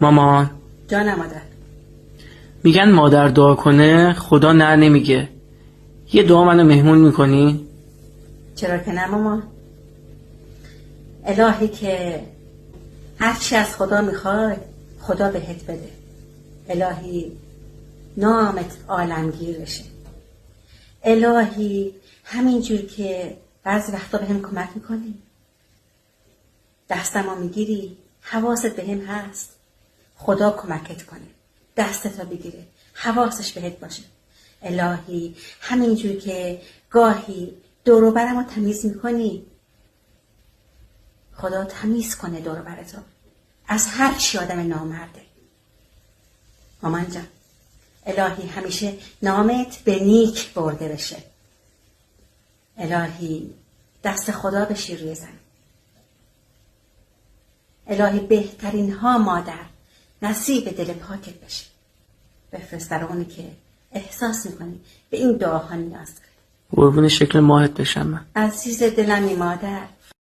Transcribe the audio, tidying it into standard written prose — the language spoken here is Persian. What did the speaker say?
مامان. جانم مادر. میگن مادر دعا کنه خدا نه نمیگه. یه دعا منو مهمون میکنی؟ چرا که نه مامان. الهی که هر چی از خدا میخوای خدا بهت بده. الهی نامت عالمگیر بشه. الهی همینجور که بعضی وقتا به هم کمک میکنی، دستمو میگیری، حواست به هم هست، خدا کمکت کنه، دستتو بگیره، حواسش بهت باشه. الهی همینجور که گاهی دور و برمو تمیز میکنی، خدا تمیز کنه دور و برتو از هر چی آدم نامرده. مامان جان، الهی همیشه نامت به نیک برده بشه. الهی دست خدا بشی روی زن. الهی بهترین ها مادر نصیب دل پاکت بشه. بفرست برای اونی که احساس میکنی به این دعاها نیاز داره. قربون شکل ماهت بشم من. عزیز دلمی مادر،